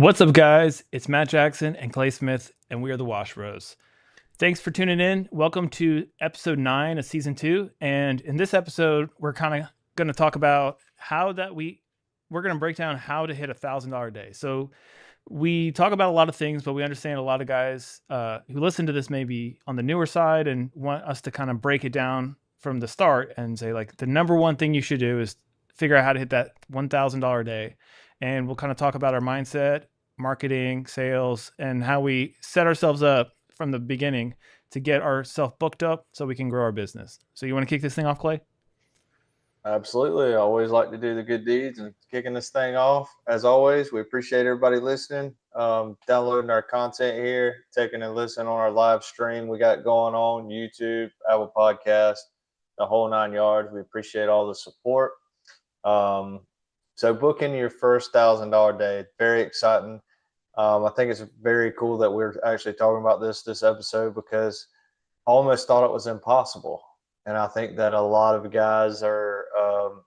What's up, guys? It's Matt Jackson and Clay Smith, and we are the Wash Bros. Thanks for tuning in. Welcome to episode 9 of season 2. And in this episode, we're kind of going to talk about we're going to break down how to hit $1,000 day. So we talk about a lot of things, but we understand a lot of guys who listen to this may be on the newer side and want us to kind of break it down from the start and say, like, the number one thing you should do is figure out how to hit that $1,000 day. And we'll kind of talk about our mindset, marketing, sales, and how we set ourselves up from the beginning to get ourselves booked up so we can grow our business. So you want to kick this thing off, Clay? Absolutely. I always like to do the good deeds and kicking this thing off. As always, we appreciate everybody listening, downloading our content here, taking a listen on our live stream we got going on YouTube, Apple Podcast, the whole 9 yards. We appreciate all the support. So booking your first $1,000 day, very exciting. I think it's very cool that we're actually talking about this episode because I almost thought it was impossible. And I think that a lot of guys are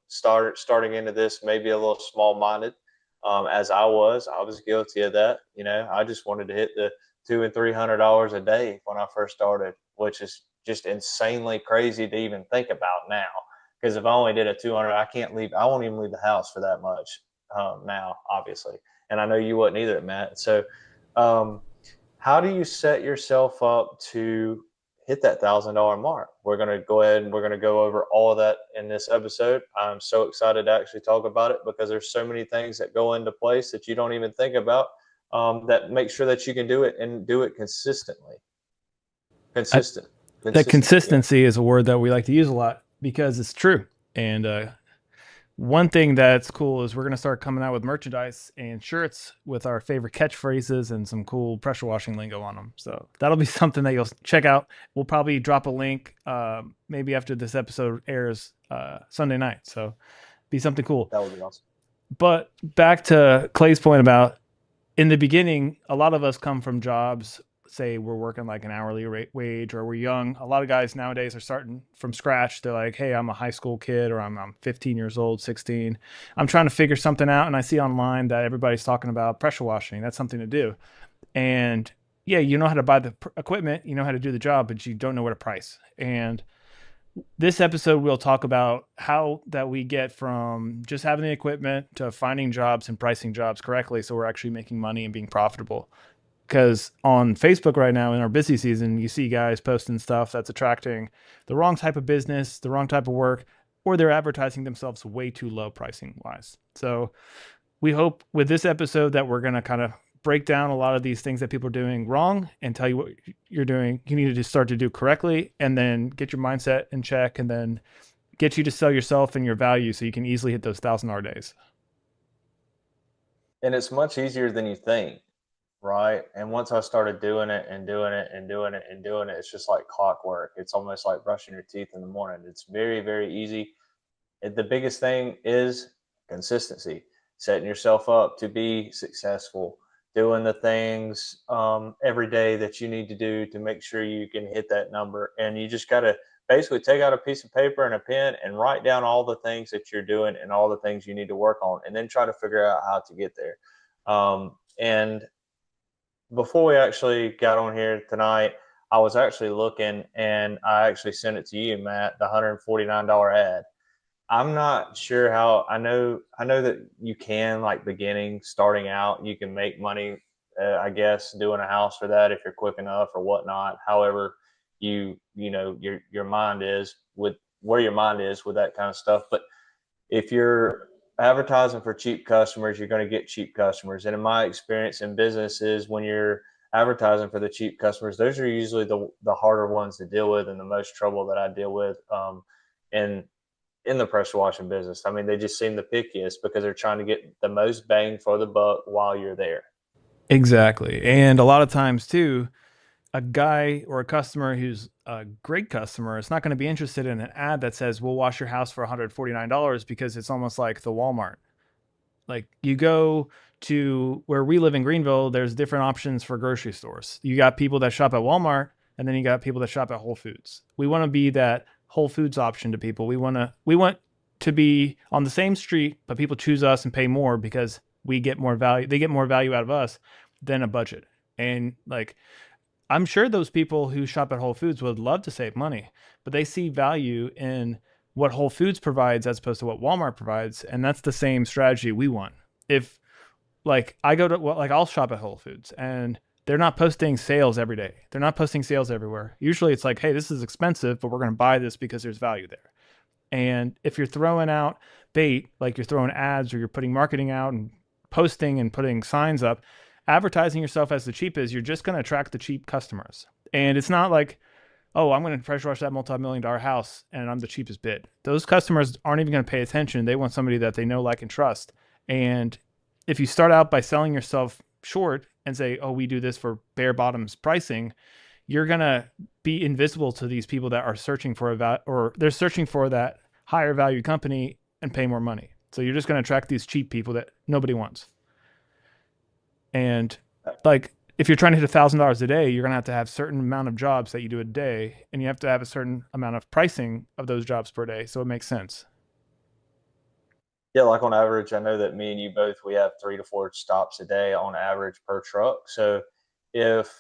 starting into this maybe a little small-minded, as I was. I was guilty of that. You know, I just wanted to hit the $200 and $300 a day when I first started, which is just insanely crazy to even think about now. Because if I only did a 200, I won't even leave the house for that much now, obviously. And I know you wouldn't either, Matt. So how do you set yourself up to hit that $1,000 mark? We're going to go ahead and we're going to go over all of that in this episode. I'm so excited to actually talk about it because there's so many things that go into place that you don't even think about that make sure that you can do it and do it consistently. That consistency is a word that we like to use a lot because it's true. And one thing that's cool is we're going to start coming out with merchandise and shirts with our favorite catchphrases and some cool pressure washing lingo on them. So that'll be something that you'll check out. We'll probably drop a link maybe after this episode airs Sunday night. So be something cool. That would be awesome. But back to Clay's point about in the beginning, a lot of us come from jobs, say we're working like an hourly wage or we're young. A lot of guys nowadays are starting from scratch. They're like, hey, I'm a high school kid or I'm 15 years old, 16. I'm trying to figure something out. And I see online that everybody's talking about pressure washing. That's something to do. And yeah, you know how to buy the equipment, you know how to do the job, but you don't know where to price. And this episode, we'll talk about how that we get from just having the equipment to finding jobs and pricing jobs correctly. So we're actually making money and being profitable. Because on Facebook right now in our busy season, you see guys posting stuff that's attracting the wrong type of business, the wrong type of work, or they're advertising themselves way too low pricing wise. So we hope with this episode that we're going to kind of break down a lot of these things that people are doing wrong and tell you what you're doing. You need to just start to do correctly and then get your mindset in check and then get you to sell yourself and your value so you can easily hit those $1,000 days. And it's much easier than you think. Right. And once I started doing it, it's just like clockwork. It's almost like brushing your teeth in the morning. It's very, very easy. The biggest thing is consistency, setting yourself up to be successful, doing the things every day that you need to do to make sure you can hit that number. And you just got to basically take out a piece of paper and a pen and write down all the things that you're doing and all the things you need to work on, and then try to figure out how to get there. And before we actually got on here tonight, I was actually looking, and I actually sent it to you, Matt, the $149 ad. I'm not sure how. I know that you can, like, beginning, starting out, you can make money, I guess, doing a house for that if you're quick enough or whatnot. However, your mind is with where your mind is with that kind of stuff. But if you're advertising for cheap customers, you're going to get cheap customers. And in my experience in businesses, when you're advertising for the cheap customers, those are usually the harder ones to deal with and the most trouble that I deal with. And in the pressure washing business, I mean, they just seem the pickiest because they're trying to get the most bang for the buck while you're there. Exactly. And a lot of times too, a guy or a customer who's a great customer is not going to be interested in an ad that says we'll wash your house for $149 because it's almost like the Walmart. Like you go to where we live in Greenville, there's different options for grocery stores. You got people that shop at Walmart, and then you got people that shop at Whole Foods. We want to be that Whole Foods option to people. We want to be on the same street, but people choose us and pay more because we get more value. They get more value out of us than a budget. And like I'm sure those people who shop at Whole Foods would love to save money, but they see value in what Whole Foods provides as opposed to what Walmart provides, and that's the same strategy we want. If like I go to well, like I'll shop at Whole Foods and they're not posting sales every day. They're not posting sales everywhere. Usually it's like, hey, this is expensive, but we're going to buy this because there's value there. And if you're throwing out bait, like you're throwing ads or you're putting marketing out and posting and putting signs up, advertising yourself as the cheapest, you're just going to attract the cheap customers. And it's not like, oh, I'm going to pressure wash that multi-million dollar house and I'm the cheapest bid. Those customers aren't even going to pay attention. They want somebody that they know, like, and trust. And if you start out by selling yourself short and say, oh, we do this for bare bottoms pricing, you're going to be invisible to these people that are searching for or they're searching for that higher value company and pay more money. So you're just going to attract these cheap people that nobody wants. And like if you're trying to hit $1,000 a day, you're going to have a certain amount of jobs that you do a day, and you have to have a certain amount of pricing of those jobs per day. So it makes sense. Yeah, like on average, I know that me and you both, we have 3 to 4 stops a day on average per truck. So if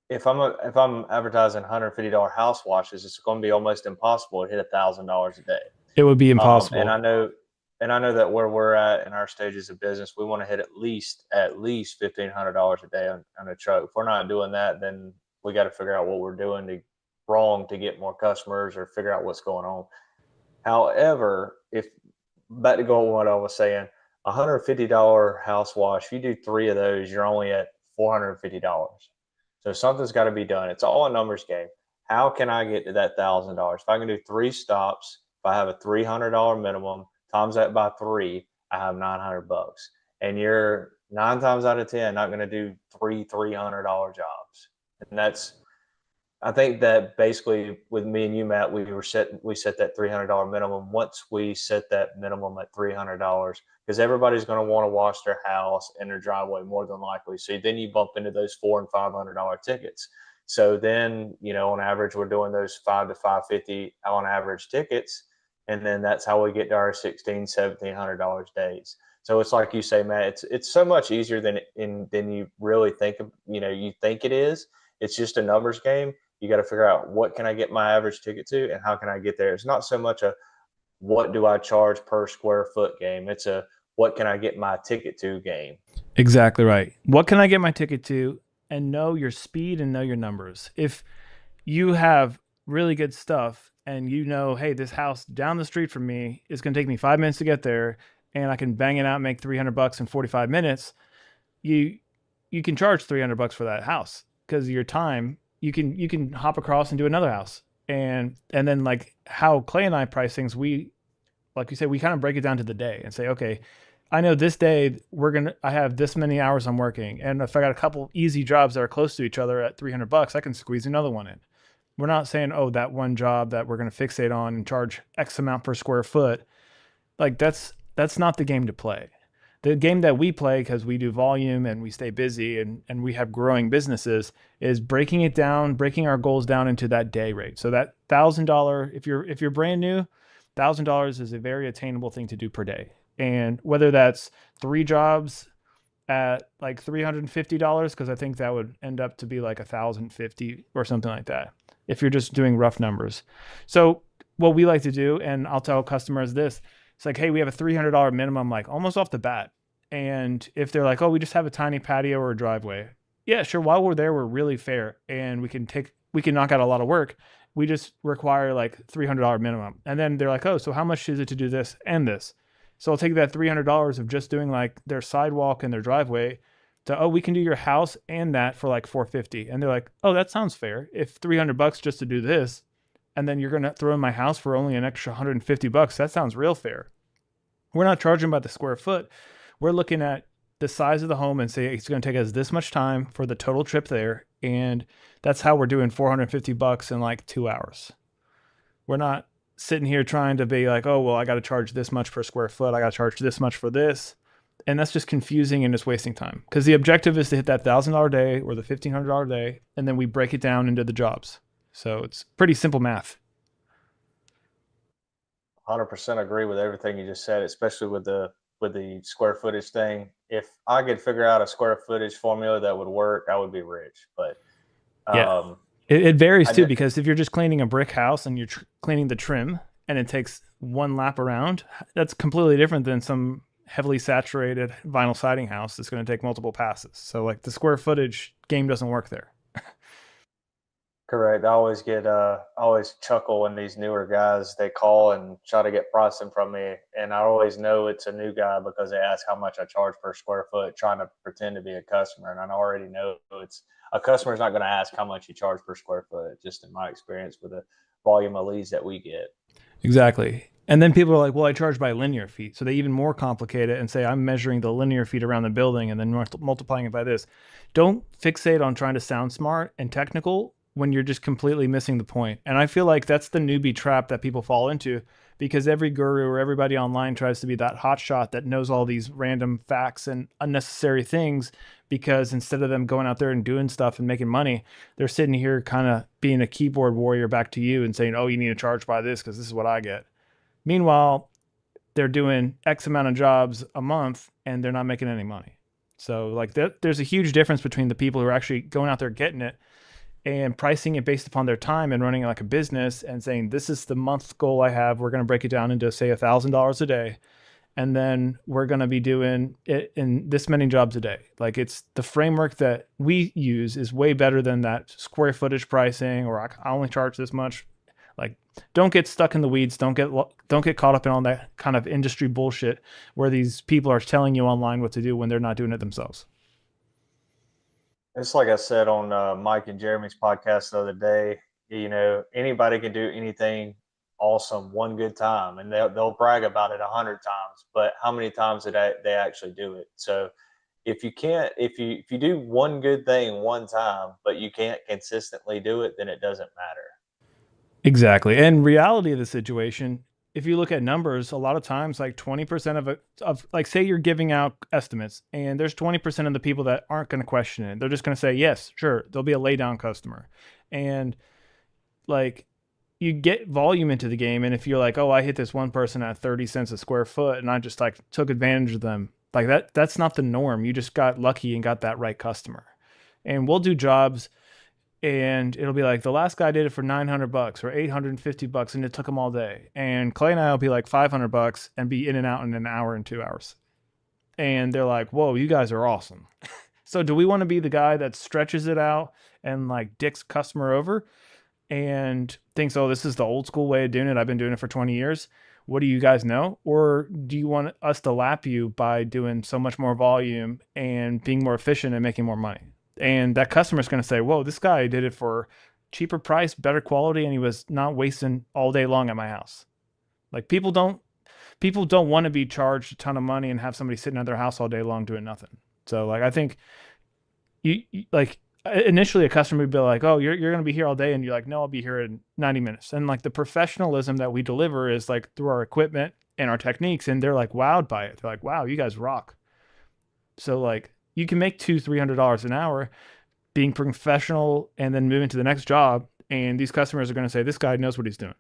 if I'm advertising $150 house washes, it's going to be almost impossible to hit $1,000 a day. It would be And impossible. I know that where we're at in our stages of business, we want to hit at least $1,500 a day on a truck. If we're not doing that, then we got to figure out what we're doing wrong to get more customers or figure out what's going on. However, if back to go on what I was saying, $150 house wash, if you do three of those, you're only at $450. So something's got to be done. It's all a numbers game. How can I get to that $1,000? If I can do three stops, if I have a $300 minimum, times that by three, I have $900. And you're 9 times out of 10 not going to do three $300 jobs. And that's I think that basically with me and you, Matt, we set that $300 minimum. Once we set that minimum at $300, because everybody's going to want to wash their house and their driveway more than likely. So then you bump into those $400 and $500 tickets. So then, on average, we're doing those 5 to 550 on average tickets, and then that's how we get to our 1700 $1,700 days. So it's like you say, Matt. It's so much easier than you really think. You think it is. It's just a numbers game. You got to figure out what can I get my average ticket to and how can I get there. It's not so much a what do I charge per square foot game. It's a what can I get my ticket to game. Exactly right. What can I get my ticket to? And know your speed and know your numbers. If you have really good stuff and you know, hey, this house down the street from me is going to take me 5 minutes to get there, and I can bang it out and make $300 in 45 minutes, you you can charge $300 for that house because your time you can hop across and do another house. And then like how Clay and I price things, we like you said, we kind of break it down to the day and say, okay, I know this day I have this many hours I'm working, and if I got a couple easy jobs that are close to each other at $300, I can squeeze another one in. We're not saying, oh, that one job that we're going to fixate on and charge X amount per square foot. Like that's not the game to play. The game that we play, because we do volume and we stay busy and we have growing businesses, is breaking it down, breaking our goals down into that day rate. So that $1,000, if you're brand new, $1,000 is a very attainable thing to do per day. And whether that's 3 jobs at like $350, because I think that would end up to be like 1,050 or something like that if you're just doing rough numbers. So what we like to do, and I'll tell customers this, it's like, hey, we have a $300 minimum, like almost off the bat. And if they're like, oh, we just have a tiny patio or a driveway, yeah, sure. While we're there, we're really fair, and we can knock out a lot of work. We just require like $300 minimum. And then they're like, oh, so how much is it to do this and this? So I'll take that $300 of just doing like their sidewalk and their driveway to, oh, we can do your house and that for like 450. And they're like, oh, that sounds fair. If 300 bucks just to do this, and then you're going to throw in my house for only an extra 150 bucks, that sounds real fair. We're not charging by the square foot. We're looking at the size of the home and say it's going to take us this much time for the total trip there. And that's how we're doing 450 bucks in like 2 hours. We're not sitting here trying to be like, oh, well, I got to charge this much per square foot. I got to charge this much for this. And that's just confusing and just wasting time, because the objective is to hit that $1,000 day or the $1,500 day. And then we break it down into the jobs. So it's pretty simple math. 100% agree with everything you just said, especially with the square footage thing. If I could figure out a square footage formula that would work, I would be rich. But Yeah. um, It varies I too, did because if you're just cleaning a brick house and you're cleaning the trim and it takes one lap around, that's completely different than some heavily saturated vinyl siding house that's going to take multiple passes. So like the square footage game doesn't work there. correct. I always chuckle when these newer guys they call and try to get pricing from me, and I always know it's a new guy because they ask how much I charge per square foot, trying to pretend to be a customer, and I already know it's a customer's not going to ask how much you charge per square foot. Just in my experience with the volume of leads that we get. Exactly. And then people are like, well, I charge by linear feet. So they even more complicate it and say, I'm measuring the linear feet around the building and then multiplying it by this. Don't fixate on trying to sound smart and technical when you're just completely missing the point. And I feel like that's the newbie trap that people fall into, because every guru or everybody online tries to be that hot shot that knows all these random facts and unnecessary things, because instead of them going out there and doing stuff and making money, they're sitting here kind of being a keyboard warrior back to you and saying, oh, you need to charge by this because this is what I get. Meanwhile, they're doing X amount of jobs a month and they're not making any money. So like there's a huge difference between the people who are actually going out there getting it and pricing it based upon their time and running it like a business and saying, this is the month goal I have. We're going to break it down into say $1,000 a day. And then we're going to be doing it in this many jobs a day. Like it's the framework that we use is way better than that square footage pricing, or I only charge this much. Like, don't get stuck in the weeds. Don't get caught up in all that kind of industry bullshit where these people are telling you online what to do when they're not doing it themselves. It's like I said on Mike and Jeremy's podcast the other day. You know, anybody can do anything awesome one good time, and they'll brag about it 100 times. But how many times did they actually do it? So if you can't, if you do one good thing one time, but you can't consistently do it, then it doesn't matter. Exactly. And reality of the situation, if you look at numbers, a lot of times like 20% of it, of like say you're giving out estimates and there's 20% of the people that aren't going to question it. They're just going to say, yes, sure, there'll be a lay down customer. And like you get volume into the game, and if you're like, oh, I hit this one person at 30 cents a square foot and I just like took advantage of them, like that's not the norm. You just got lucky and got that right customer. And we'll do jobs and it'll be like the last guy did it for 900 bucks or 850 bucks and it took him all day, and Clay and I will be like 500 bucks and be in and out in an hour and 2 hours, and they're like, whoa, you guys are awesome. So do we want to be the guy that stretches it out and like dicks customer over and thinks, oh, this is the old school way of doing it, I've been doing it for 20 years, what do you guys know? Or do you want us to lap you by doing so much more volume and being more efficient and making more money? And that customer is going to say, whoa, this guy did it for cheaper price, better quality, and he was not wasting all day long at my house. Like people don't want to be charged a ton of money and have somebody sitting at their house all day long doing nothing. So like I think like initially a customer would be like, oh, you're going to be here all day, and you're like, no, I'll be here in 90 minutes. And like the professionalism that we deliver is like through our equipment and our techniques, and they're like wowed by it. They're like, wow, you guys rock. So like you can make $200-300 an hour being professional and then moving to the next job, and these customers are going to say this guy knows what he's doing.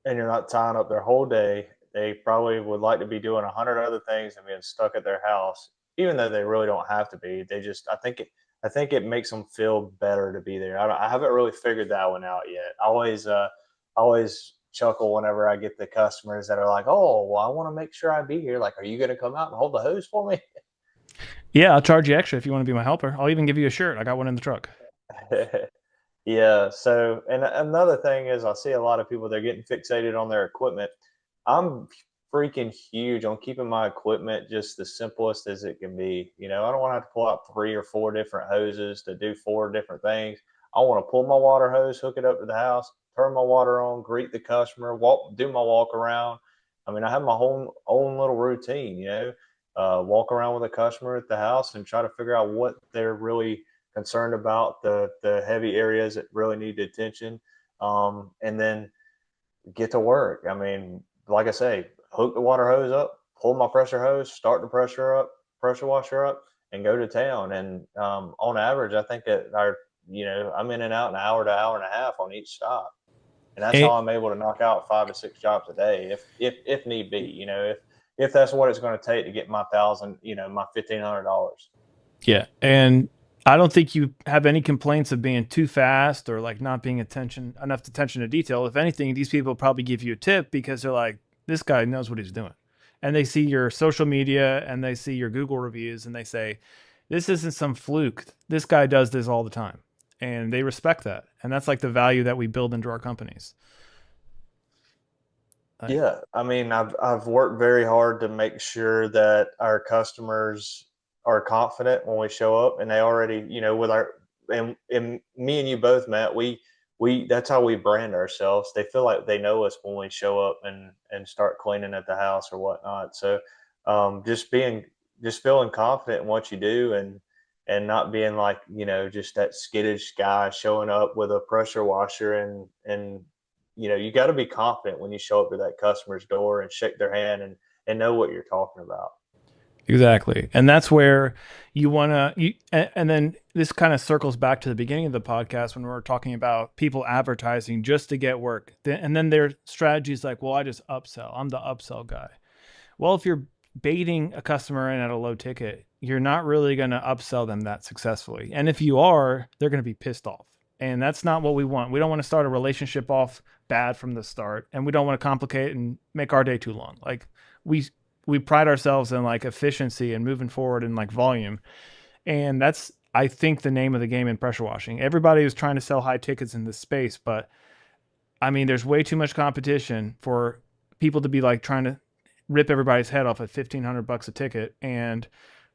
And you're not tying up their whole day. They probably would like to be doing 100 other things and being stuck at their house, even though they really don't have to be. They just, I think it makes them feel better to be there. I haven't really figured that one out yet. I always chuckle whenever I get the customers that are like, "Oh, well, I want to make sure I be here. Like, are you going to come out and hold the hose for me?" Yeah, I'll charge you extra if you want to be my helper. I'll even give you a shirt. I got one in the truck. Yeah. So, and another thing is, I see a lot of people, they're getting fixated on their equipment. I'm freaking huge on keeping my equipment just the simplest as it can be. I don't want to have to pull out 3 or 4 different hoses to do 4 different things. I want to pull my water hose, hook it up to the house, turn my water on, greet the customer, do my walk around. I mean, I have my own little routine, walk around with a customer at the house and try to figure out what they're really concerned about, the heavy areas that really need attention, and then get to work. I mean, like I say, hook the water hose up, pull my pressure hose, start the pressure washer up, and go to town. And on average, I think that I'm in and out an hour to hour and a half on each stop, and that's how It, I'm able to knock out 5 to 6 jobs a day, if need be. If that's what it's going to take to get my thousand, my $1,500. yeah, and I don't think you have any complaints of being too fast or like not being enough attention to detail. If anything, these people probably give you a tip because they're like, this guy knows what he's doing, and they see your social media and they see your Google reviews and they say, this isn't some fluke. This guy does this all the time, and they respect that, and that's like the value that we build into our companies. Like, Yeah, I mean, I've worked very hard to make sure that our customers are confident when we show up, and they already, with our and me and you both, Matt, we that's how we brand ourselves. They feel like they know us when we show up and start cleaning at the house or whatnot. So, just feeling confident in what you do, and not being like, just that skittish guy showing up with a pressure washer, and you got to be confident when you show up to that customer's door and shake their hand, and know what you're talking about. exactly. And that's where you want to, and then this kind of circles back to the beginning of the podcast when we were talking about people advertising just to get work. And then their strategy is like, well, I just upsell. I'm the upsell guy. Well, if you're baiting a customer in at a low ticket, you're not really going to upsell them that successfully. And if you are, they're going to be pissed off. And that's not what we want. We don't want to start a relationship off bad from the start, and we don't want to complicate and make our day too long. Like we we pride ourselves in like efficiency and moving forward in like volume. And that's I think the name of the game in pressure washing. Everybody is trying to sell high tickets in this space, but I mean there's way too much competition for people to be like trying to rip everybody's head off at $1,500 a ticket and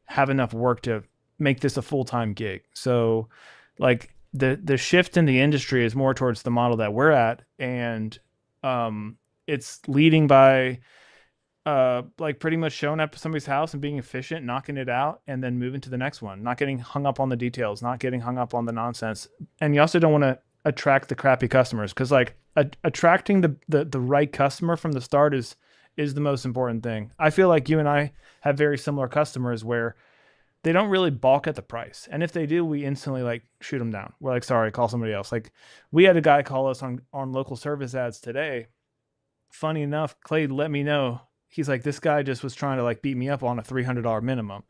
have enough work to make this a full-time gig. So like the shift in the industry is more towards the model that we're at, and it's leading by like pretty much showing up at somebody's house and being efficient, knocking it out, and then moving to the next one, not getting hung up on the details, not getting hung up on the nonsense. And you also don't want to attract the crappy customers, because like attracting the right customer from the start is the most important thing. I feel like you and I have very similar customers where they don't really balk at the price. And if they do, we instantly like shoot them down. We're like, sorry, call somebody else. Like we had a guy call us on local service ads today. Funny enough, Clay let me know. He's like, this guy just was trying to like beat me up on a $300 minimum.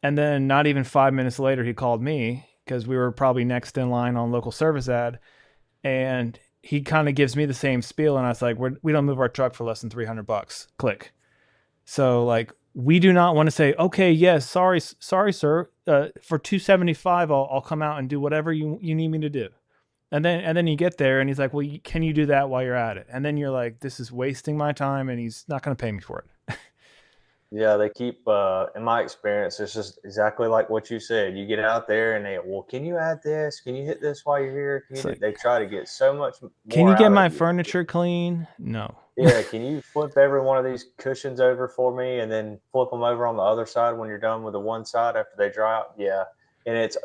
And then not even 5 minutes later, he called me because we were probably next in line on local service ad. And he kind of gives me the same spiel. And I was like, we don't move our truck for less than $300. Click. So like we do not want to say, okay, yes, sorry, sir. For 275, I'll come out and do whatever you need me to do. And then you get there and he's like, well, can you do that while you're at it? And then you're like, this is wasting my time, and he's not going to pay me for it. Yeah, they keep, in my experience, it's just exactly like what you said. You get out there and well, can you add this? Can you hit this while you're here? It's like, They try to get so much can you more get out my of you. furniture clean? No. Yeah, can you flip every one of these cushions over for me, and then flip them over on the other side when you're done with the one side after they dry out? Yeah, and it's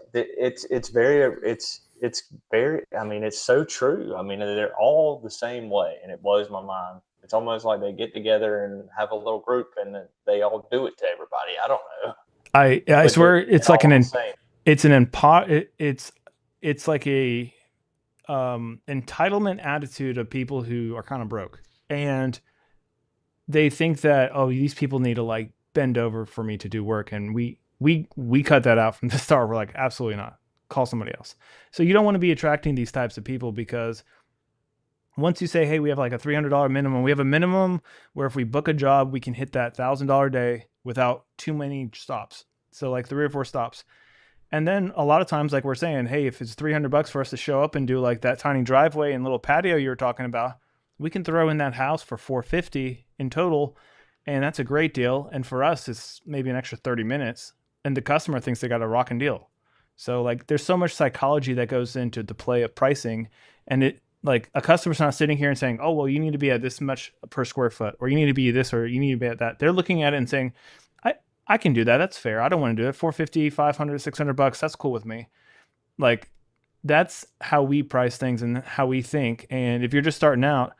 very. I mean, it's so true. I mean, they're all the same way, and it blows my mind. It's almost like they get together and have a little group, and then they all do it to everybody. I don't know, I but they swear it's like all an want the same. it's an it's like a entitlement attitude of people who are kind of broke, and they think that, oh, these people need to like bend over for me to do work, and we cut that out from the start. We're like, absolutely not. Call somebody else. So you don't want to be attracting these types of people, because once you say, hey, we have like a $300 minimum, we have a minimum where if we book a job, we can hit that $1,000 day without too many stops. So like 3 or 4 stops. And then a lot of times, like we're saying, hey, if it's $300 for us to show up and do like that tiny driveway and little patio you were talking about, we can throw in that house for 450 in total, and that's a great deal. And for us, it's maybe an extra 30 minutes, and the customer thinks they got a rocking deal. So like, there's so much psychology that goes into the play of pricing, and it like a customer's not sitting here and saying, oh, well, you need to be at this much per square foot, or you need to be this, or you need to be at that. They're looking at it and saying, I can do that. That's fair. I don't want to do it. 450, 500, $600. That's cool with me. Like, that's how we price things and how we think. And if you're just starting out,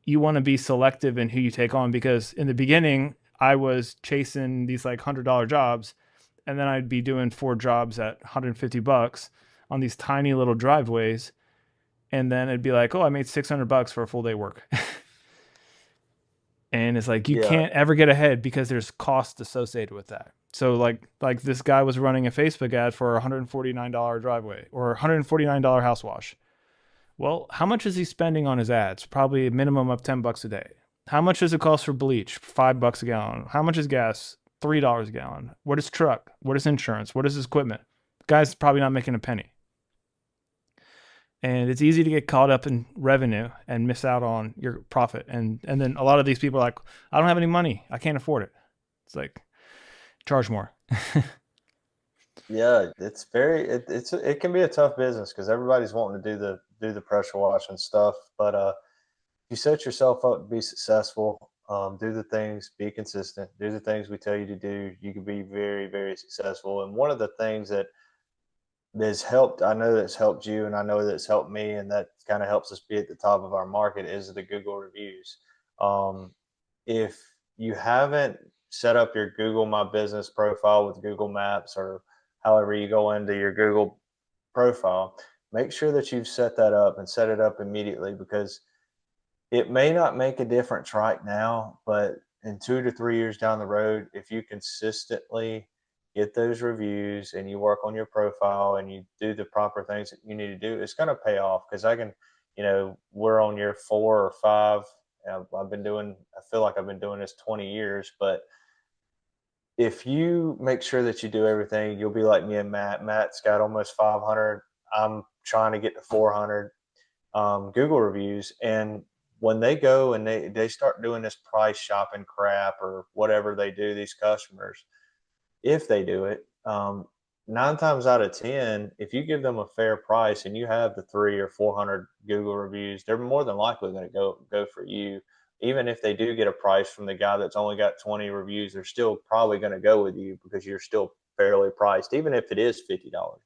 you want to be selective in who you take on, because in the beginning, I was chasing these like $100 jobs, and then I'd be doing 4 jobs at $150 on these tiny little driveways. And then it'd be like, oh, I made $600 for a full day work. And it's like, you Yeah, can't ever get ahead because there's cost associated with that. So like this guy was running a Facebook ad for a $149 driveway or $149 house wash. Well, how much is he spending on his ads? Probably a minimum of $10 a day. How much does it cost for bleach? $5 a gallon. How much is gas? $3 a gallon. What is truck? What is insurance? What is his equipment? The guy's probably not making a penny. And it's easy to get caught up in revenue and miss out on your profit. And then a lot of these people are like, I don't have any money. I can't afford it. It's like, charge more. yeah, it's very it can be a tough business because everybody's wanting to do the pressure wash and stuff. But you set yourself up to be successful. Do the things, be consistent, do the things we tell you to do. You can be very, very successful. And one of the things that has helped, I know that's helped you, and I know that's helped me, and that kind of helps us be at the top of our market is the Google reviews. Um, if you haven't set up your Google My Business profile with Google Maps or however you go into your Google profile, make sure that you've set that up and set it up immediately because it may not make a difference right now, but in 2 to 3 years down the road, if you consistently get those reviews and you work on your profile and you do the proper things that you need to do, it's going to pay off. Because I can, we're on year 4 or 5. I feel like I've been doing this 20 years, but if you make sure that you do everything, you'll be like me and Matt. Matt's got almost 500. I'm trying to get to 400 Google reviews. And when they go and they start doing this price shopping crap or whatever they do, these customers, if they do it, 9 times out of 10, if you give them a fair price and you have the 3 or 400 Google reviews, they're more than likely going to go for you. Even if they do get a price from the guy that's only got 20 reviews, they're still probably going to go with you because you're still fairly priced, even if it is $50 more.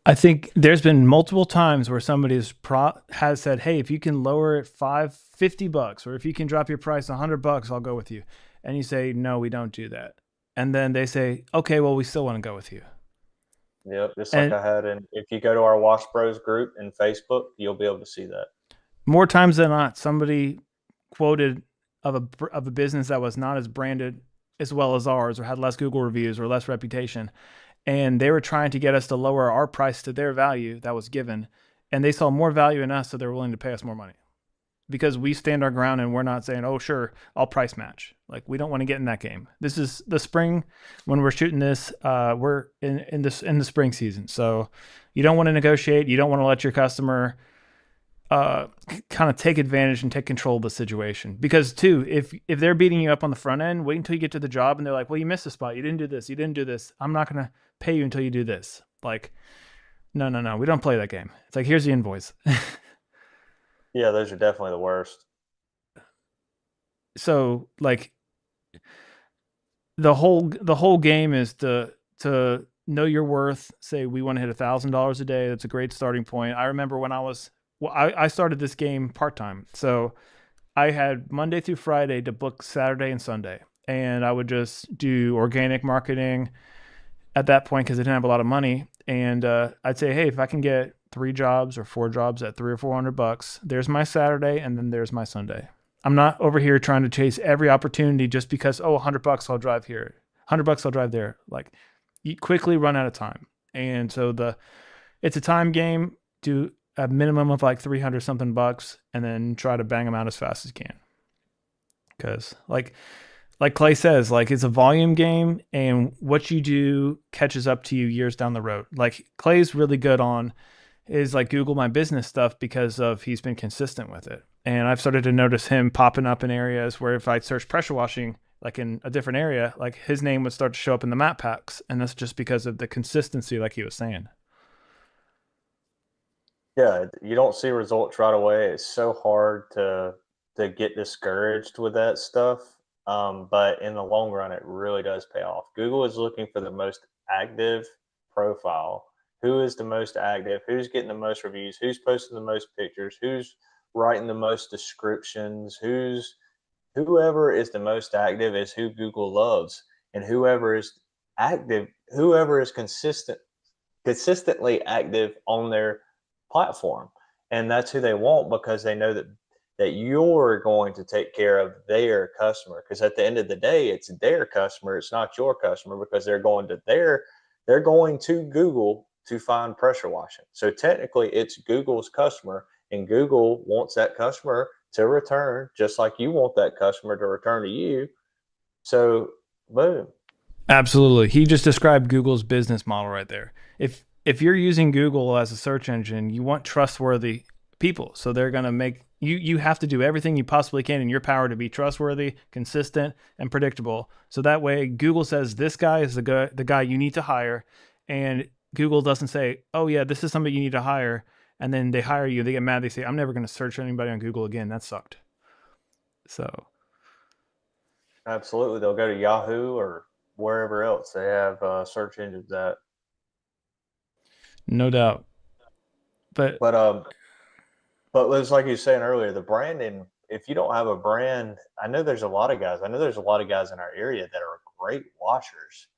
I think there's been multiple times where somebody has said, hey, if you can lower it $50, or if you can drop your price $100, I'll go with you. And you say, no, we don't do that. And then they say, okay, well, we still want to go with you. Yep, just like And I had. And if you go to our Wash Bros group in Facebook, you'll be able to see that. more times than not, somebody quoted of a business that was not as branded as well as ours, or had less Google reviews or less reputation, and they were trying to get us to lower our price to their value that was given, and they saw more value in us, so they're willing to pay us more money because we stand our ground and we're not saying, oh, sure, I'll price match. Like, we don't want to get in that game. This is the spring when we're shooting this. We're in the spring season. So you don't want to negotiate. You don't want to let your customer kind of take advantage and take control of the situation. Because too, if they're beating you up on the front end, wait until you get to the job and they're like, well, you missed a spot. You didn't do this. You didn't do this. I'm not going to pay you until you do this. Like, no. We don't play that game. It's like, here's the invoice. Yeah, those are definitely the worst. So like, the whole game is to know your worth. Say we want to hit $1,000 a day. That's a great starting point. I remember when I started this game part-time. So I had Monday through Friday to book Saturday and Sunday. And I would just do organic marketing at that point because I didn't have a lot of money. And I'd say, hey, if I can get 3 jobs or 4 jobs at 300 or 400 bucks, there's my Saturday and then there's my Sunday. I'm not over here trying to chase every opportunity just because, oh, 100 bucks, I'll drive here. 100 bucks, I'll drive there. Like, you quickly run out of time. And so it's a time game. Do a minimum of like 300 something bucks and then try to bang them out as fast as you can. Because like Clay says, like it's a volume game, and what you do catches up to you years down the road. Like Clay's really good on is like Google My Business stuff because of he's been consistent with it. And I've started to notice him popping up in areas where if I search pressure washing, like in a different area, like his name would start to show up in the map packs. And that's just because of the consistency, like he was saying. Yeah, you don't see results right away. It's so hard to get discouraged with that stuff. But in the long run, it really does pay off. Google is looking for the most active profile. Who is the most active? Who's getting the most reviews? Who's posting the most pictures? Who's writing the most descriptions? Whoever is the most active is who Google loves. And whoever is active, whoever is consistently active on their platform, and that's who they want because they know that you're going to take care of their customer, because at the end of the day it's their customer, it's not your customer, because they're going to Google to find pressure washing. So technically it's Google's customer, and Google wants that customer to return just like you want that customer to return to you. So boom. Absolutely. He just described Google's business model right there. If you're using Google as a search engine, you want trustworthy people. So they're going to make you have to do everything you possibly can in your power to be trustworthy, consistent, and predictable. So that way Google says this guy is the guy you need to hire, and Google doesn't say, "Oh yeah, this is somebody you need to hire." And then they hire you, they get mad, they say, "I'm never going to search anybody on Google again. That sucked." So, Absolutely, they'll go to Yahoo or wherever else they have search engines at. no doubt. But But but it's like you were saying earlier, the branding. If you don't have a brand, I know there's a lot of guys. I know there's a lot of guys in our area that are great washers,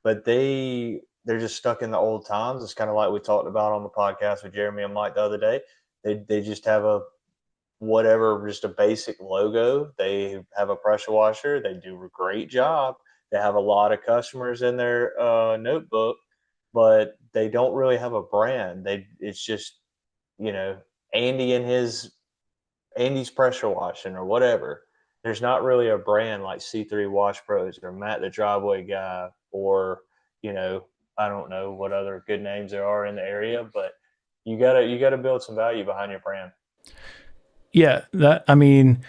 but they're just stuck in the old times. It's kind of like we talked about on the podcast with Jeremy and Mike the other day. They just have a whatever, just a basic logo. They have a pressure washer. They do a great job. They have a lot of customers in their notebook, but they don't really have a brand. It's just, you know, Andy and his Andy's pressure washing or whatever. There's not really a brand like C3 Wash Pros or Matt the Driveway Guy, or, you know, I don't know what other good names there are in the area, but you gotta build some value behind your brand. yeah, that I mean,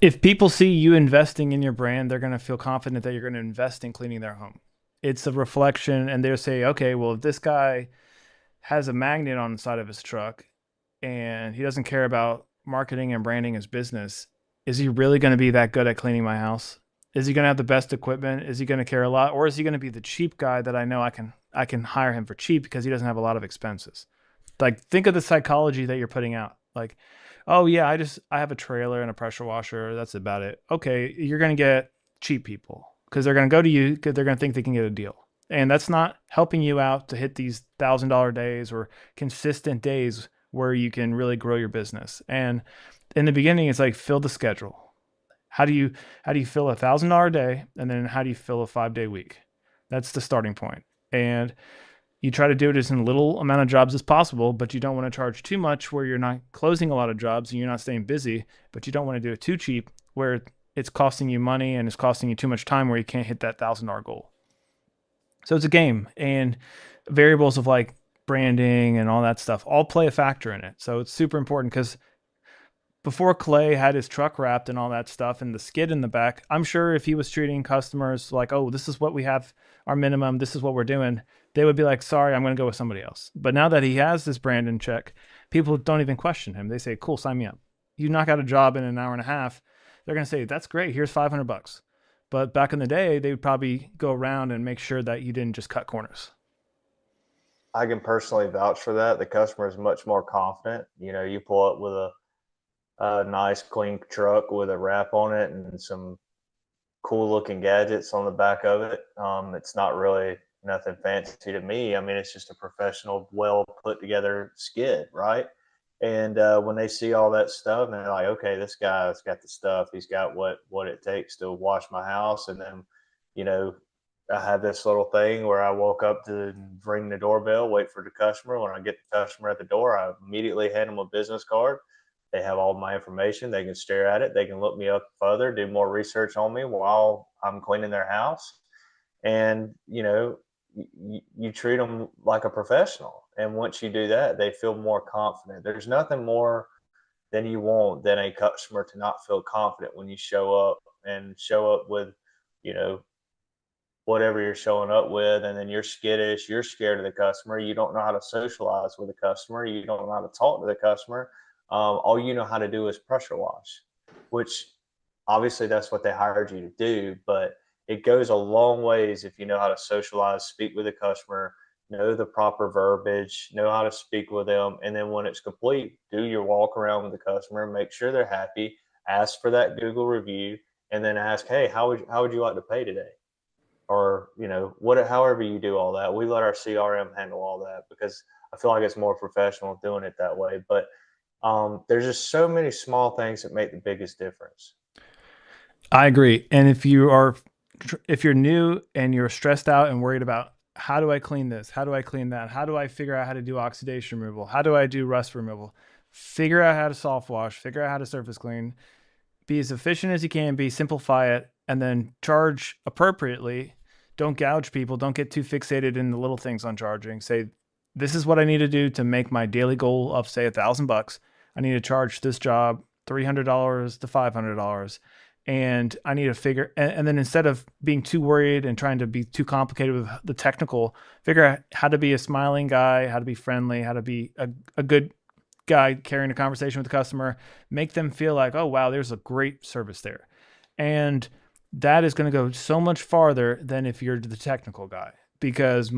if people see you investing in your brand, they're going to feel confident that you're going to invest in cleaning their home. It's a reflection, and they'll say, okay, well, if this guy has a magnet on the side of his truck and he doesn't care about marketing and branding his business, is he really going to be that good at cleaning my house? Is he going to have the best equipment? Is he going to care a lot, or is he going to be the cheap guy that I know I can hire him for cheap because he doesn't have a lot of expenses? Like, think of the psychology that you're putting out. Like, oh yeah, I have a trailer and a pressure washer. That's about it. Okay, you're gonna get cheap people because they're gonna go to you because they're gonna think they can get a deal, and that's not helping you out to hit these $1,000 days or consistent days where you can really grow your business. And in the beginning, it's like fill the schedule. How do you fill $1,000 day, and then how do you fill a 5 day week? That's the starting point. And you try to do it as in little amount of jobs as possible, but you don't want to charge too much where you're not closing a lot of jobs and you're not staying busy, but you don't want to do it too cheap where it's costing you money and it's costing you too much time where you can't hit that $1,000 goal. So it's a game, and variables of like branding and all that stuff all play a factor in it. So it's super important because before Clay had his truck wrapped and all that stuff and the skid in the back, I'm sure if he was treating customers like, oh, this is what we have, our minimum, this is what we're doing, they would be like, sorry, I'm going to go with somebody else. But now that he has this brand in check, people don't even question him. They say, cool, sign me up. You knock out a job in an hour and a half, they're going to say, that's great, here's 500 bucks. But back in the day, they would probably go around and make sure that you didn't just cut corners. I can personally vouch for that. The customer is much more confident. You know, you pull up with a nice clean truck with a wrap on it and some cool looking gadgets on the back of it. It's not really nothing fancy to me. I mean, it's just a professional, well put together skid, right? And when they see all that stuff, and they're like, okay, this guy's got the stuff. He's got what it takes to wash my house. And then, you know, I have this little thing where I walk up to ring the doorbell, wait for the customer. When I get the customer at the door, I immediately hand them a business card. They have all my information. They can stare at it. They can look me up further, do more research on me while I'm cleaning their house. And, you treat them like a professional. And once you do that, they feel more confident. There's nothing more than you want than a customer to not feel confident when you show up and show up with, you know, whatever you're showing up with, and then you're skittish, you're scared of the customer, you don't know how to socialize with the customer, you don't know how to talk to the customer. All you know how to do is pressure wash, which obviously that's what they hired you to do, but it goes a long ways if you know how to socialize, speak with the customer, know the proper verbiage, know how to speak with them, and then when it's complete, do your walk around with the customer, make sure they're happy, ask for that Google review, and then ask, hey, how would you like to pay today? Or however you do all that. We let our CRM handle all that because I feel like it's more professional doing it that way. But there's just so many small things that make the biggest difference. I agree. And if you're new and you're stressed out and worried about how do I clean this? How do I clean that? How do I figure out how to do oxidation removal? How do I do rust removal? Figure out how to soft wash, figure out how to surface clean, be as efficient as you can be, simplify it, and then charge appropriately. Don't gouge people. Don't get too fixated in the little things on charging. Say, this is what I need to do to make my daily goal of say $1,000. I need to charge this job $300 to $500, and I need to figure. And then instead of being too worried and trying to be too complicated with the technical, figure out how to be a smiling guy, how to be friendly, how to be a good guy carrying a conversation with the customer, make them feel like, oh, wow, there's a great service there. And that is going to go so much farther than if you're the technical guy. Because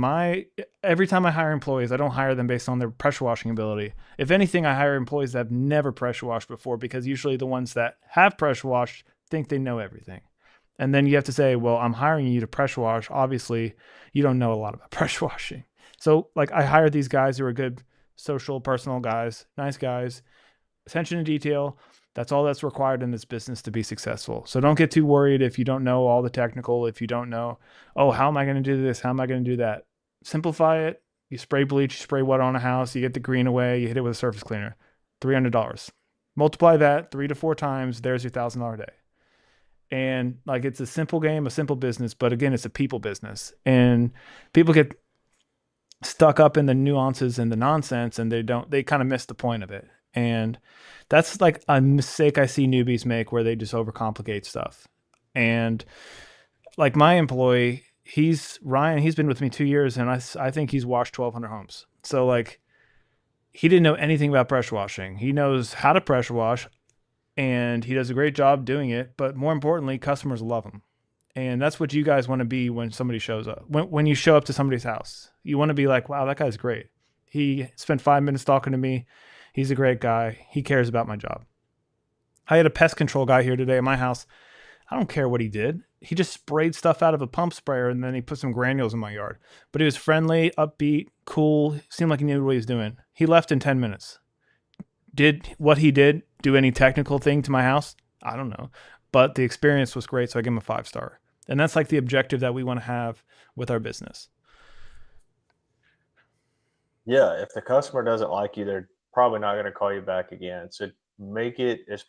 every time I hire employees, I don't hire them based on their pressure washing ability. If anything, I hire employees that have never pressure washed before, because usually the ones that have pressure washed think they know everything. And then you have to say, well, I'm hiring you to pressure wash. Obviously, you don't know a lot about pressure washing. So, like, I hire these guys who are good social, personal guys, nice guys, attention to detail. That's all that's required in this business to be successful. So don't get too worried if you don't know all the technical, if you don't know, oh, how am I going to do this? How am I going to do that? Simplify it. You spray bleach, you spray water on a house, you get the green away, you hit it with a surface cleaner. $300. Multiply that 3 to 4 times, there's your $1,000 day. And like, it's a simple game, a simple business, but again, it's a people business. And people get stuck up in the nuances and the nonsense, and they kind of miss the point of it. And that's like a mistake I see newbies make, where they just overcomplicate stuff. And like my employee, he's Ryan, he's been with me 2 years, and I think he's washed 1,200 homes. So like, he didn't know anything about pressure washing. He knows how to pressure wash, and he does a great job doing it. But more importantly, customers love him. And that's what you guys want to be when somebody shows up. When you show up to somebody's house, you want to be like, wow, that guy's great. He spent 5 minutes talking to me. He's a great guy. He cares about my job. I had a pest control guy here today at my house. I don't care what he did. He just sprayed stuff out of a pump sprayer, and then he put some granules in my yard. But he was friendly, upbeat, cool. Seemed like he knew what he was doing. He left in 10 minutes. Did what he did do any technical thing to my house? I don't know. But the experience was great, so I give him a 5-star. And that's like the objective that we want to have with our business. Yeah, if the customer doesn't like you, they're probably not going to call you back again. So make it as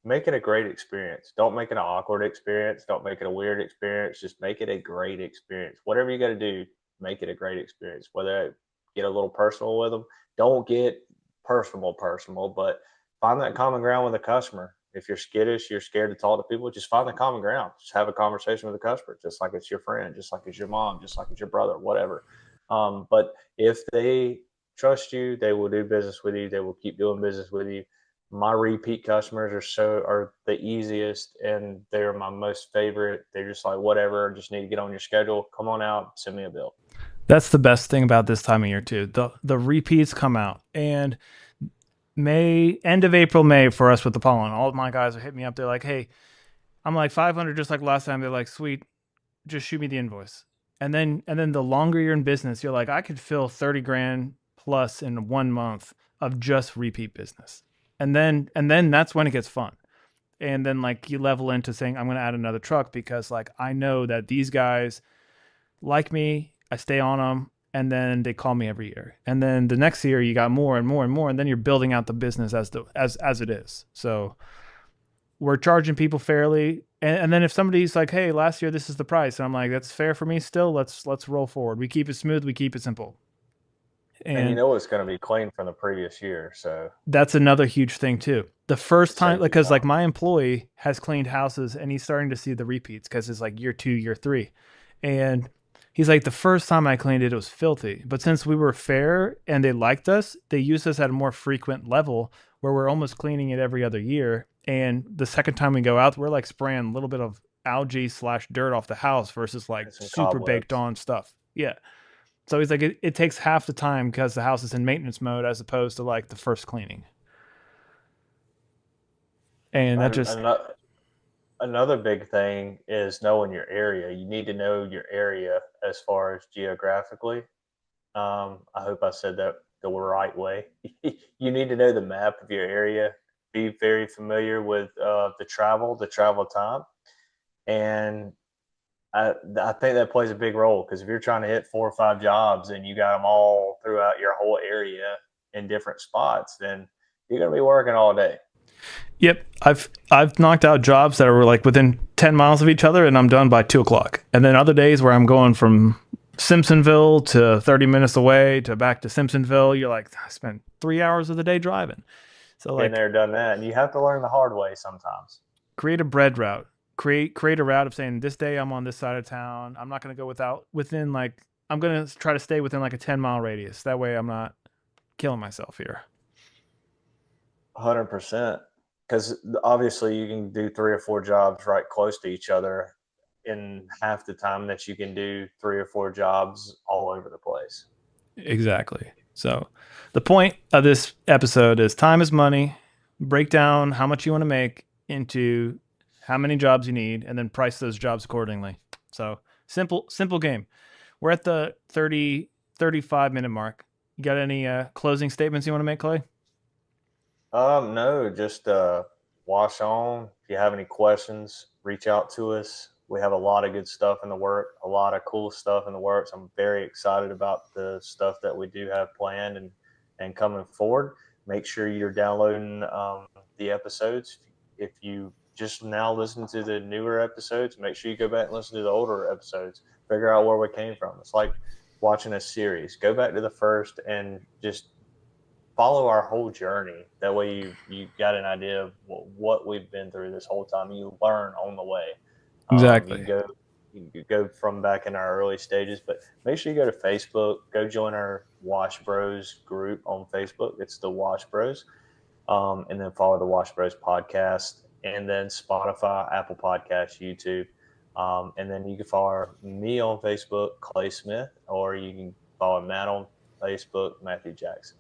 make it a great experience. Don't make it an awkward experience. Don't make it a weird experience. Just make it a great experience. Whatever you got to do, make it a great experience. Whether get a little personal with them, don't get personal, but find that common ground with the customer. If you're skittish, you're scared to talk to people, just find the common ground. Just have a conversation with the customer, just like it's your friend, just like it's your mom, just like it's your brother, whatever. But if they trust you, they will do business with you. They will keep doing business with you. My repeat customers are the easiest, and they're my most favorite. They're just like, whatever, just need to get on your schedule. Come on out, send me a bill. That's the best thing about this time of year too. The repeats come out, and End of April, May for us with the pollen. All of my guys are hitting me up. They're like, hey, I'm like 500, just like last time. They're like, sweet, just shoot me the invoice. And then the longer you're in business, you're like, I could fill 30 grand plus in 1 month of just repeat business. And then that's when it gets fun. And then like you level into saying, I'm going to add another truck because like I know that these guys like me, I stay on them, and then they call me every year. And then the next year you got more and more and more, and then you're building out the business as it is. So we're charging people fairly. And then if somebody's like, hey, last year this is the price, and I'm like, that's fair for me still. Let's roll forward. We keep it smooth, we keep it simple. And you And know it's going to be clean from the previous year, so that's another huge thing too. The first it time, saves like, you because like time. my employee has cleaned houses and he's starting to see the repeats because it's like year 2, year 3, and he's like, the first time I cleaned it, it was filthy. But since we were fair and they liked us, they used us at a more frequent level where we're almost cleaning it every other year. And the second time we go out, we're like spraying a little bit of algae slash dirt off the house versus like And some super baked cobwebs. on stuff. Yeah. So he's like, it takes half the time because the house is in maintenance mode as opposed to like the first cleaning. And that And just another big thing is knowing your area. You need to know your area as far as geographically. I hope I said that the right way. You need to know the map of your area. Be very familiar with the travel time, and I think that plays a big role because if you're trying to hit 4 or 5 jobs and you got them all throughout your whole area in different spots, then you're going to be working all day. Yep, I've knocked out jobs that were like within 10 miles of each other, and I'm done by 2 o'clock. And then other days where I'm going from Simpsonville to 30 minutes away to back to Simpsonville, you're like, I spent 3 hours of the day driving. So Been like, there, done that, and you have to learn the hard way sometimes. create a bread route. Create a route of saying this day I'm on this side of town. I'm not going to go within like I'm going to try to stay within like a 10 mile radius. That way I'm not killing myself here. 100%. Because obviously you can do 3 or 4 jobs right close to each other in half the time that you can do 3 or 4 jobs all over the place. Exactly. So, the point of this episode is time is money. Break down how much you want to make into how many jobs you need and then price those jobs accordingly. So, simple game. We're at the 35 minute mark. You got any closing statements you want to make, Clay? No, just wash on. If you have any questions, reach out to us. We have a lot of good stuff in the work, a lot of cool stuff in the works. I'm very excited about the stuff that we do have planned and coming forward. Make sure you're downloading the episodes. If you just now listen to the newer episodes, make sure you go back and listen to the older episodes. Figure out where we came from. It's like watching a series. Go back to the first and just follow our whole journey. That way, you got an idea of what we've been through this whole time. You learn on the way. You can Exactly. go you can go from back in our early stages, but make sure you go to Facebook. Go join our Wash Bros group on Facebook. It's the Wash Bros, and then follow the Wash Bros podcast, and then Spotify, Apple Podcasts, YouTube. And then you can follow me on Facebook, Clay Smith, or you can follow Matt on Facebook, Matthew Jackson.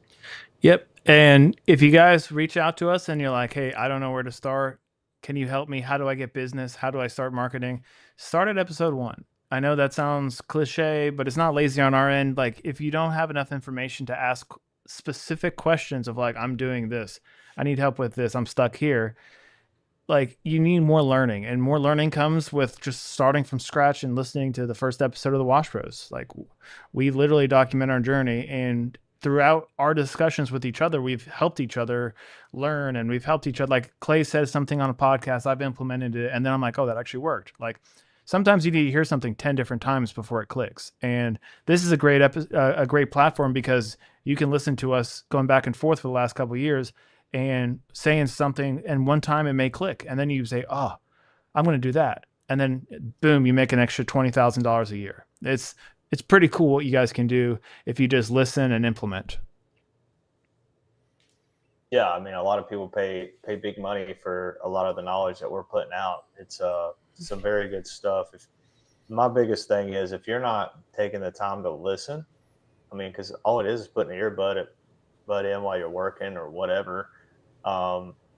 Yep. And if you guys reach out to us and you're like, hey, I don't know where to start, can you help me? How do I get business? How do I start marketing? Start at episode 1. I know that sounds cliche, but it's not lazy on our end. Like, if you don't have enough information to ask specific questions of, like, I'm doing this, I need help with this, I'm stuck here, like, you need more learning, and more learning comes with just starting from scratch and listening to the first episode of the Wash Bros. Like, we literally document our journey, and throughout our discussions with each other, we've helped each other learn, and we've helped each other. Like, Clay says something on a podcast, I've implemented it, and then I'm like, oh, that actually worked. Like, sometimes you need to hear something 10 different times before it clicks, and this is a great platform because you can listen to us going back and forth for the last couple of years and saying something, and one time it may click, and then you say, oh, I'm going to do that, and then boom, you make an extra $20,000 a year. It's pretty cool what you guys can do if you just listen and implement. Yeah, I mean, a lot of people pay big money for a lot of the knowledge that we're putting out. It's some very good stuff. If my biggest thing is if you're not taking the time to listen, I mean, because all it is putting an earbud butt in while you're working or whatever.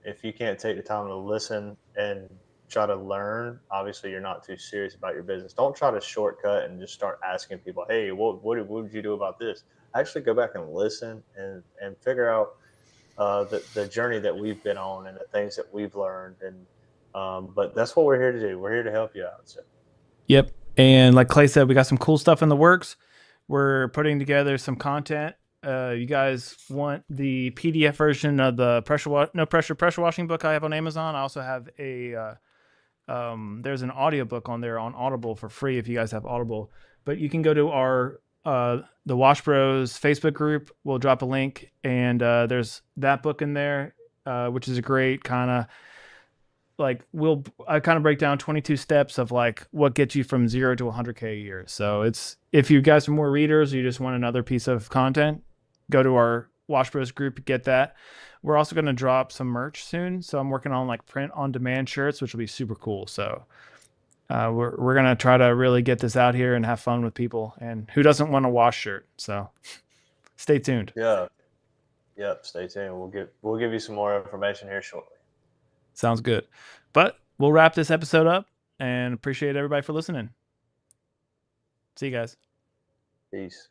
If you can't take the time to listen and try to learn, obviously you're not too serious about your business. Don't try to shortcut and just start asking people, "Hey, what did you do about this?" Actually, go back and listen and figure out the journey that we've been on and the things that we've learned. And but that's what we're here to do. We're here to help you out. So Yep. And like Clay said, we got some cool stuff in the works. We're putting together some content. You guys want the PDF version of the no pressure pressure washing book I have on Amazon. I also have there's an audiobook on there on Audible for free if you guys have Audible. But you can go to our the Wash Bros Facebook group. We'll drop a link, and there's that book in there, which is a great kind of like I kind of break down 22 steps of like what gets you from 0 to 100K a year. So it's, if you guys are more readers or you just want another piece of content, go to our Wash Bros group, get that. We're also going to drop some merch soon, so I'm working on like print on demand shirts, which will be super cool. So we're going to try to really get this out here and have fun with people, and who doesn't want a wash shirt? So stay tuned. yeah, yep. Stay tuned. We'll give you some more information here shortly. Sounds good. But we'll wrap this episode up and appreciate everybody for listening. See you guys. Peace.